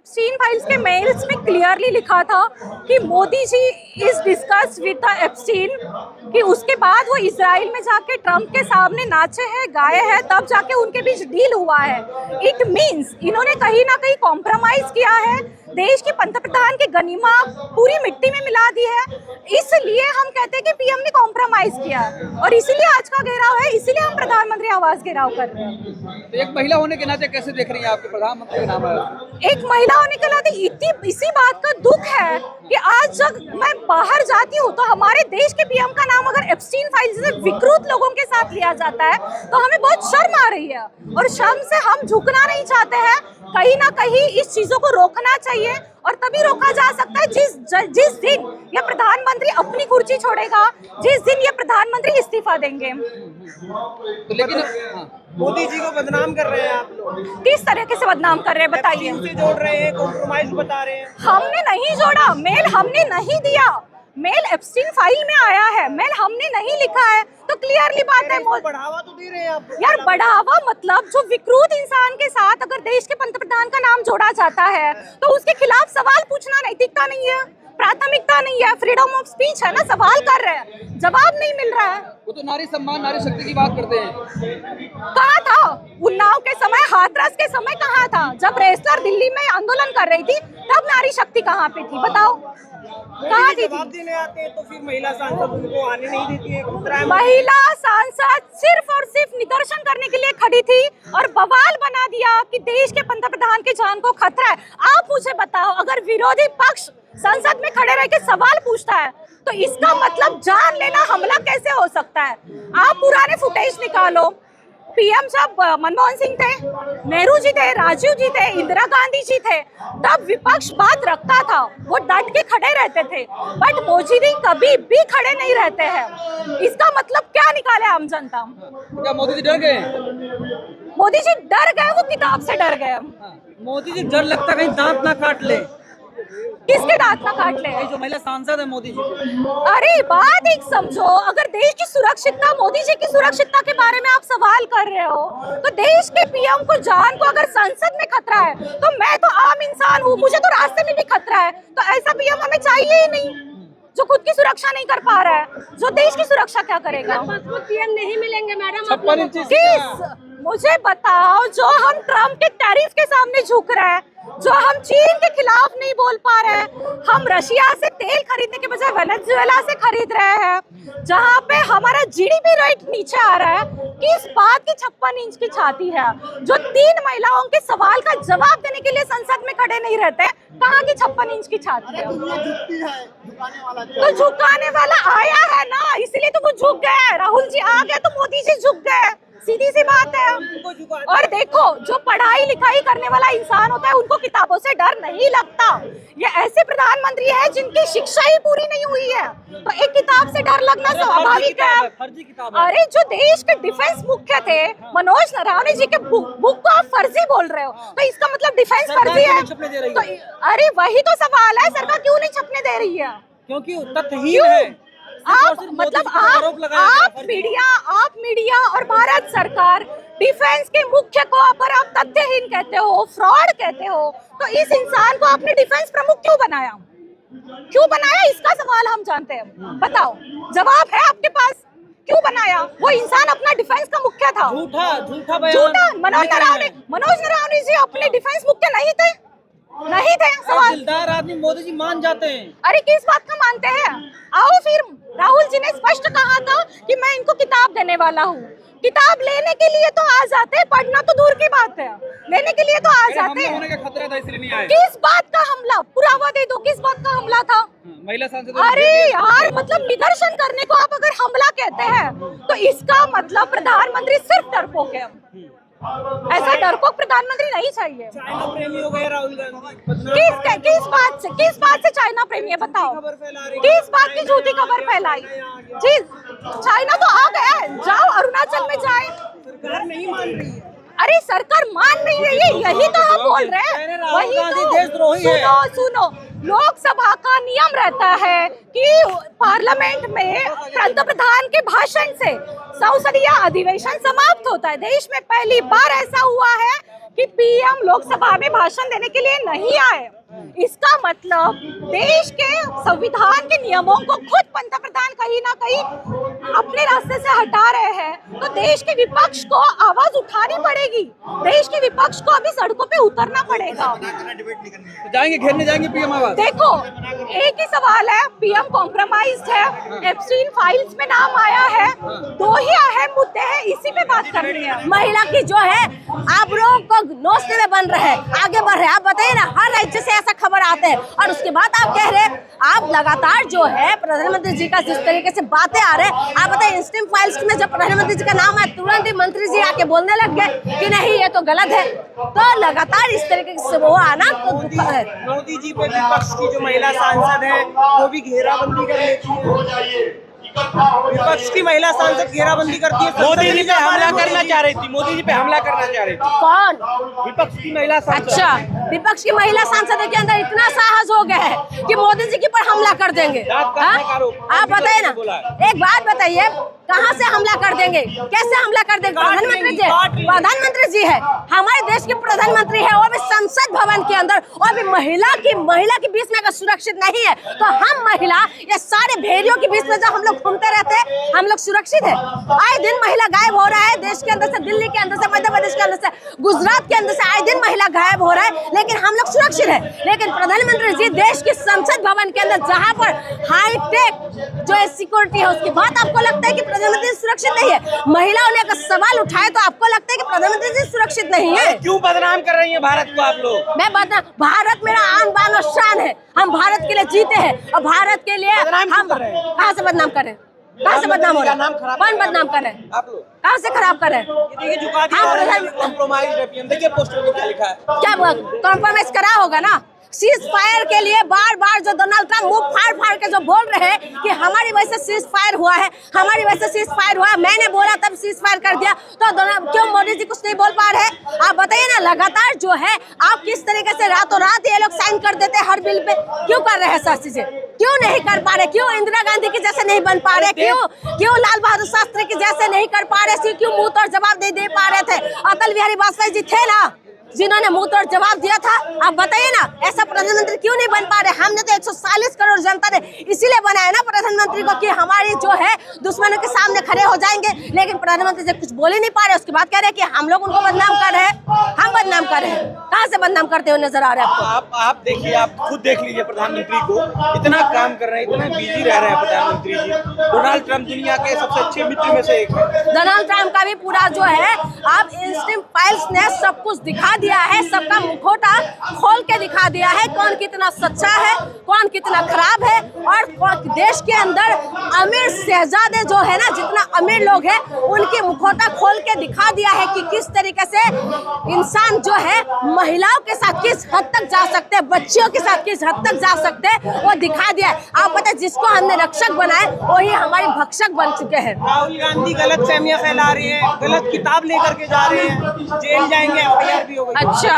Epstein files के mails में clearly लिखा था कि Modi ji is discuss with the Epstein, कि उसके बाद वो इजराइल में जाके ट्रम्प के सामने नाचे हैं, गाए हैं, तब जाके उनके बीच डील हुआ है। इट मीन्स इन्होंने कहीं ना कहीं कॉम्प्रोमाइज किया है, देश के पंतप्रधान की गनीमा पूरी मिट्टी में मिला दी है। इसलिए हम कहते हैं कि पीएम ने कॉम्प्रोमाइज किया और इसीलिए आज का घेराव है, इसीलिए हम प्रधानमंत्री आवास घेराव कर रहे हैं। तो एक महिला होने के नाते कैसे देख रही हैं आपके प्रधानमंत्री का नाम है? एक महिला होने के नाते इसी बात का दुख है कि आज जब मैं बाहर जाती हूँ तो हमारे देश के पीएम का नाम अगर एप्स्टीन फाइल जैसे विकृत लोगों के साथ लिया जाता है तो हमें बहुत शर्म आ रही है और शर्म से हम झुकना नहीं चाहते हैं। कहीं ना कहीं इस चीजों को रोकना चाहिए और तभी रोका जा सकता है जिस दिन ये प्रधानमंत्री अपनी कुर्सी छोड़ेगा, जिस दिन ये प्रधानमंत्री इस्तीफा देंगे। तो लेकिन मोदी जी को बदनाम कर रहे हैं आप लोग। किस तरीके से बदनाम कर रहे हैं बताइए? से जोड़ रहे हैं, कॉम्प्रोमाइज बता रहे हैं। हमने नहीं जोड़ा, मेल हमने नहीं दिया, मेल एप्स्टीन फाइल में आया है, मेल हमने नहीं लिखा है, तो क्लियरली बात है। बढ़ावा तो दे रहे हैं आप यार बढ़ावा मतलब जो विकृत इंसान के साथ अगर देश के पंतप्रधान का नाम जोड़ा जाता है तो उसके खिलाफ सवाल पूछना नैतिकता नहीं है, प्राथमिकता नहीं है, फ्रीडम ऑफ स्पीच है ना। सवाल कर रहे हैं, जवाब नहीं मिल रहा है। वो तो नारी सम्मान नारी शक्ति की बात करते हैं। कहाँ था उन्नाव के समय, हाथरस के समय कहाँ था? जब रेसलर दिल्ली में आंदोलन कर रही थी तब नारी शक्ति कहाँ पे थी बताओ? कहाँ थी? जवाब देने आते हैं तो फिर महिला सांसद उनको आने नहीं देती है। महिला सांसद सिर्फ और सिर्फ निदर्शन करने के लिए खड़ी थी और बवाल बना दिया कि देश के पंतप्रधान की जान को खतरा है। आप मुझे बताओ, अगर विरोधी पक्ष संसद में खड़े रह के सवाल पूछता है तो इसका मतलब जान लेना हमला कैसे हो सकता है? आप पुराने फुटेज निकालो, पीएम जब मनमोहन सिंह थे, नेहरू जी थे, राजीव जी थे, इंदिरा गांधी जी थे, तब विपक्ष बात रखता था, वो डट के खड़े रहते थे। बट मोदी जी कभी भी खड़े नहीं रहते हैं। इसका मतलब क्या निकाले आम जनता? क्या मोदी जी डर गए? मोदी जी डर गए, वो किताब से डर गए। मोदी जी डर लगता कहीं दांत ना काट ले। किसके दांत ना काट ले? जो महिला सांसद है मोदी जी। अरे बात एक समझो, अगर देश की सुरक्षितता, मोदी जी की सुरक्षितता के बारे में आप सवाल कर रहे हो तो देश के पीएम को जान को अगर संसद में खतरा है तो मैं तो आम इंसान हूँ, मुझे तो रास्ते में भी खतरा है, तो ऐसा पीएम हमें चाहिए ही नहीं जो खुद की सुरक्षा नहीं कर पा रहा है। जो देश की सुरक्षा क्या करेगा? पीएम नहीं मिलेंगे मैडम। 56 इंच किस मुझे बताओ, जो हम ट्रम्प के टैरिफ के सामने झुक रहे हैं, जो हम चीन के खिलाफ नहीं बोल पा रहे हैं, हम रशिया से तेल खरीदने के बजाय वेनेजुएला से खरीद रहे हैं, जहां पे हमारा जीडीपी रेट नीचे आ रहा है, किस बात की 56 इंच की छाती है? जो 3 महिलाओं के सवाल का जवाब देने के लिए संसद में खड़े नहीं रहते, कहाँ की 56 इंच की छाती है? तो झुकाने वाला आया है ना, इसलिए तो वो झुक गए। राहुल जी आ गए तो मोदी जी झुक गए, सीधी सी बात है। और देखो, जो पढ़ाई लिखाई करने वाला इंसान होता है उनको किताबों से डर नहीं लगता। ये ऐसे प्रधानमंत्री है जिनकी शिक्षा ही पूरी नहीं हुई है, तो एक किताब से डर लगना स्वाभाविक है। फर्जी किताब है। अरे जो देश के डिफेंस मुख्य थे मनोज नरवणे जी के बुक को आप फर्जी बोल रहे हो, तो इसका मतलब डिफेंस फर्जी है? तो अरे वही तो सवाल है, सरकार क्यों नहीं छपने दे रही है? क्योंकि तथ्हीन है। आप मतलब आप मीडिया और भारत सरकार डिफेंस के मुख्य को अगर आप तथ्यहीन कहते हो, फ्रॉड कहते हो, तो इस इंसान को आपने डिफेंस प्रमुख क्यों बनाया? क्यों बनाया, इसका सवाल हम जानते हैं। बताओ, जवाब है आपके पास? क्यों बनाया? वो इंसान अपना डिफेंस का मुख्य था। झूठा बयान। मनोज नरवणे जी अपने डिफेंस मुख्य नहीं थे? सवाल। दिलदार आदमी मोदी जी मान जाते हैं। अरे किस बात का मानते हैं? आओ फिर, राहुल जी ने स्पष्ट कहा था कि मैं इनको किताब देने वाला हूँ। किताब लेने के लिए तो आ जाते हैं, पढ़ना तो दूर की बात है, लेने के लिए तो आ जाते हैं। होने का खतरा था इसलिए नहीं आए। किस बात का हमला? पुरावा दे दो, किस बात का हमला था? महिला सांसद। अरे यार, मतलब निदर्शन करने को आप अगर हमला कहते हैं तो इसका मतलब प्रधानमंत्री सिर्फ डरपोक है। ऐसा डरपोक प्रधानमंत्री नहीं चाहिए। चाइना प्रेमी हो गए राहुल गांधी। किस बात से चाइना प्रेमी है बताओ? किस बात की झूठी खबर फैलाई? जी, चाइना तो आ गया है, जाओ अरुणाचल में जाए। सरकार नहीं मान रही है। अरे सरकार मान नहीं रही है, यही तो हम बोल रहे हैं। वही तो, देशद्रोही है। सुनो, लोकसभा का नियम रहता है कि पार्लियामेंट में पंतप्रधान के भाषण से संसदीय अधिवेशन समाप्त होता है। देश में पहली बार ऐसा हुआ है कि पीएम लोकसभा में भाषण देने के लिए नहीं आए, इसका मतलब देश के संविधान के नियमों को खुद पंतप्रधान कहीं ना कहीं अपने रास्ते से हटा रहे हैं। तो देश के विपक्ष को आवाज उठानी पड़ेगी, देश के विपक्ष को अभी सड़कों पे उतरना पड़ेगा। तो जाएंगे, घेरने जाएंगे पीएम आवास? देखो, एक ही सवाल है, पीएम कॉम्प्रोमाइज्ड है, एप्स्टीन फाइल्स में नाम आया है, दो ही अहम मुद्दे हैं, इसी पे बात करनी है। महिला की जो है आप लोगों को नोचने में बन रहे हैं, आगे बढ़ रहे हैं। आप बताइए ना, हर राज्य से ऐसा खबर आते हैं और उसके बाद आप कह रहे हैं, आप लगातार जो है प्रधानमंत्री जी का जिस तरीके से बातें आ रहे हैं, आप बताइए इंस्टीम फाइल्स में जब प्रधानमंत्री जी का नाम आया तुरंत ही मंत्री जी आके बोलने लग गए कि नहीं ये तो गलत है। तो लगातार इस तरीके से वो आना तो दुखद है। मोदी जी पे विपक्ष की जो महिला सांसद है वो भी घेराबंदी कर लेती है। विपक्ष की महिला सांसद घेराबंदी करती है। मोदी जी पे हमला करना चाह रही थी, मोदी जी पे हमला करना चाह रही थी कौन? विपक्ष की महिला सांसद। अच्छा, विपक्ष की महिला सांसद के अंदर इतना साहस हो गया है कि मोदी जी के पर हमला कर देंगे। आप बताइए ना, एक बात बताइए, कहाँ से हमला कर देंगे, कैसे हमला कर देंगे? प्रधानमंत्री जी है, हमारे देश के प्रधानमंत्री है, वो भी संसद भवन के अंदर, और भी महिला के बीच में अगर सुरक्षित नहीं है तो हम महिला ये सारे भेड़ियों के बीच में जब हम लोग घूमते रहते हैं, हम लोग सुरक्षित है? आए दिन महिला गायब हो रहा है देश के अंदर से, दिल्ली के अंदर से, मध्य प्रदेश के अंदर से, गुजरात के अंदर से आए दिन महिला गायब हो रहा है, लेकिन हम लोग सुरक्षित है। लेकिन प्रधानमंत्री जी देश की संसद भवन के अंदर जहाँ पर हाईटेक जो है सिक्योरिटी है, उसकी बात आपको लगता है कि प्रधानमंत्री सुरक्षित नहीं है? महिलाओं ने अगर सवाल उठाए तो आपको लगता है कि प्रधानमंत्री जी सुरक्षित नहीं है? क्यों बदनाम कर रही है भारत को आप लोग? मैं भारत मेरा आन बान और शान है, हम भारत के लिए जीते हैं और भारत के लिए हम कहाँ से बदनाम कर रहे हैं? कहाँ से बदनाम हो रहा है? कौन बदनाम कर रहे हैं? आप लोग कहाँ से खराब कर रहे हैं? कॉम्प्रोमाइज है पीएम, देखिए पोस्टर में क्या लिखा है। क्या कॉम्प्रोमाइज करा होगा ना? सीज फायर के लिए बार बार जो डोनाल्ड ट्रम्प मुंह फाड़ फाड़ के जो बोल रहे हैं कि हमारी वजह से सीज फायर हुआ है, हमारी वजह से सीज फायर हुआ है, मैंने बोला तब सीज फायर कर दिया, तो क्यों मोदी जी कुछ नहीं बोल पा रहे? आप बताइए ना, लगातार जो है आप किस तरीके से रातों रात ये लोग साइन कर देते हैं हर बिल पे, क्यों कर रहे हैं सर चीजें? क्यों नहीं कर पा रहे? क्यों इंदिरा गांधी के जैसे नहीं बन पा रहे? क्यों लाल बहादुर शास्त्री के जैसे नहीं कर पा रहे? क्यों मुंह तोड़ जवाब दे पा रहे थे? अटल बिहारी वाजपेयी जी थे ना जिन्होंने मुंह तोड़ जवाब दिया था। आप बताइए ना, ऐसा प्रधानमंत्री क्यों नहीं बन पा रहे? हमने तो 140 करोड़ जनता ने इसीलिए बनाया ना प्रधानमंत्री को कि हमारी जो है दुश्मनों के सामने खड़े हो जाएंगे, लेकिन प्रधानमंत्री से कुछ बोल ही नहीं पा रहे। उसके बाद कह रहे हैं कि हम लोग उनको बदनाम कर रहे हैं, हम बदनाम कर रहे हैं। कहाँ से बदनाम करते हुए नजर आ रहे हैं आपको? आप देखिए, आप खुद देख लीजिए, प्रधानमंत्री को इतना काम कर रहे हैं, इतना बिजी रह रहे हैं प्रधानमंत्री जी। डोनाल्ड ट्रम्प दुनिया के सबसे अच्छे मित्र में से एक है। डोनाल्ड ट्रम्प का भी पूरा जो है आप इंस्टीम फाइल्स ने सब कुछ दिखा दिया है, सबका मुखौटा खोल के दिखा दिया है, कौन कितना सच्चा है, कौन कितना खराब है। और देश के अंदर अमीर शहजादे जो है ना, जितना अमीर लोग हैं, उनके मुखौटा खोल के दिखा दिया है कि किस तरीके से इंसान जो है महिलाओं के साथ किस हद तक जा सकते हैं, बच्चियों के साथ किस हद तक जा सकते हैं, वो दिखा दिया है। आप पता है, जिसको हमने रक्षक बनाए वही हमारे भक्षक बन चुके हैं। राहुल गांधी गलत फहमियां फैला रही है, गलत किताब लेकर के जा रहे हैं, जेल जाएंगे, FIR भी हो गई। अच्छा,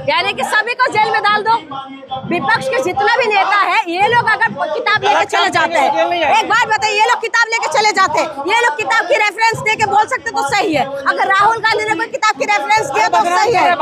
यानी कि सभी को जेल में डाल दो। विपक्ष के जितना भी नेता है, ये लोग अगर किताब लेके चले जाते हैं, एक बात बताइए, ये लोग किताब लेके चले जाते हैं, ये लोग किताब की रेफरेंस दे के बोल सकते तो सही है। अगर राहुल गांधी ने कोई किताब की रेफरेंस दिया तो सही है।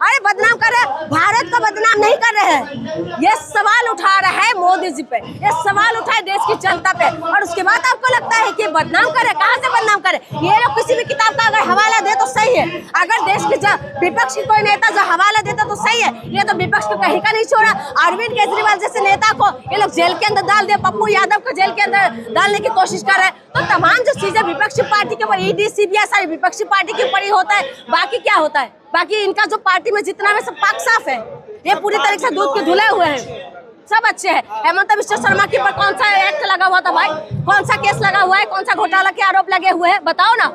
अरे बदनाम कर रहे हैं, भारत को बदनाम नहीं कर रहे हैं। ये सवाल उठा रहा है मोदी जी पे, ये सवाल उठाए देश की जनता पे, और उसके बाद आपको लगता है कि बदनाम करे? कहाँ से बदनाम करे? ये लोग किसी भी किताब का अगर हवाला दे तो सही है। अगर देश की विपक्ष की कोई नेता जो हवाला देता तो सही है, ये तो विपक्ष को कहीं का नहीं छोड़ा। अरविंद केजरीवाल जैसे नेता को ये लोग जेल के अंदर डाल दिया, पप्पू यादव को जेल के अंदर डालने की कोशिश कर रहे हैं। तो तमाम जो चीजें विपक्षी पार्टी के ऊपर, ED CBI सारी विपक्षी पार्टी के ऊपर ही होता है, बाकी क्या होता है? बाकी इनका जो पार्टी में जितना में सब पाक साफ है, ये पूरी तरीके से दूध के धुले हुए हैं, सब अच्छे हैं। हेमंत बिश्व शर्मा के ऊपर कौन सा एक्ट लगा हुआ था भाई? कौन सा केस लगा हुआ है? कौन सा घोटाला के आरोप लगे हुए हैं? बताओ ना।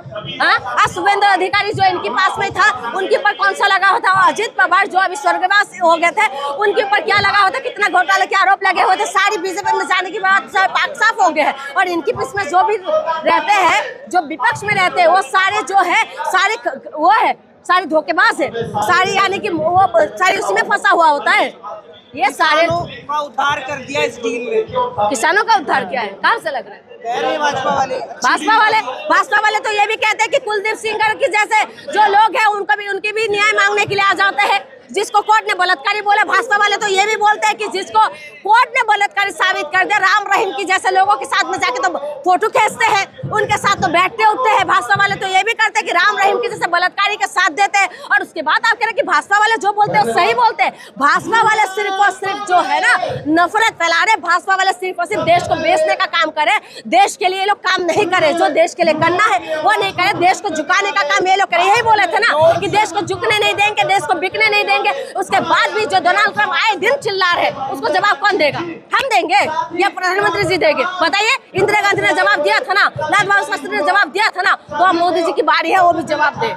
आज शुभेंद्र अधिकारी जो इनके पास में था, उनके ऊपर कौन सा लगा हुआ था? अजित पवार जो अभी स्वर्गवास हो गए थे, उनके ऊपर क्या लगा हुआ था? कितना घोटाला के आरोप लगे हुए थे? सारी बीजेपी में जाने के बाद पाक साफ हो गए हैं। और इनके बीच में जो भी रहते हैं, जो विपक्ष में रहते हैं, वो सारे जो है सारे वो है, सारे धोखेबाज है, सारी यानी कि वो सारी उसी में फंसा हुआ होता है। ये सारे का उद्धार कर दिया इस डील में। किसानों का उद्धार किया है, कहाँ से लग रहा है? भाजपा वाले तो ये भी कहते हैं कि कुलदीप सिंह के जैसे जो लोग हैं उनकी भी न्याय मांगने के लिए आ जाते हैं। जिसको कोर्ट ने बलात्कारी बोला, भाजपा वाले तो ये भी बोलते हैं कि जिसको कोर्ट ने बलात्कारी साबित कर दिया, राम रहीम की जैसे लोगों के साथ में जाके तो फोटो खींचते हैं, उनके साथ तो बैठते उठते हैं। भाजपा वाले तो ये भी करते हैं कि राम रहीम की जैसे बलात्कारी का साथ देते हैं। और उसके बाद आप कह रहे हैं कि भाजपा वाले जो बोलते हैं वो सही बोलते हैं। भाजपा वाले सिर्फ और सिर्फ जो है ना नफरत फैला रहे। भाजपा वाले सिर्फ और सिर्फ देश को बेचने का काम करे, देश के लिए लोग काम नहीं करे। जो देश के लिए करना है वो नहीं करे, देश को झुकाने का काम ये लोग करे। यही बोले थे ना कि देश को झुकने नहीं देंगे, देश को बिकने नहीं देंगे। उसके बाद भी जो डोनाल्ड ट्रम्प आए दिन चिल्ला रहे, उसको जवाब कौन देगा? हम देंगे या प्रधानमंत्री जी देंगे? बताइए। इंदिरा गांधी ने जवाब दिया था ना, लाल बहादुर शास्त्री ने जवाब दिया था ना, तो अब मोदी जी की बारी है वो भी जवाब दे।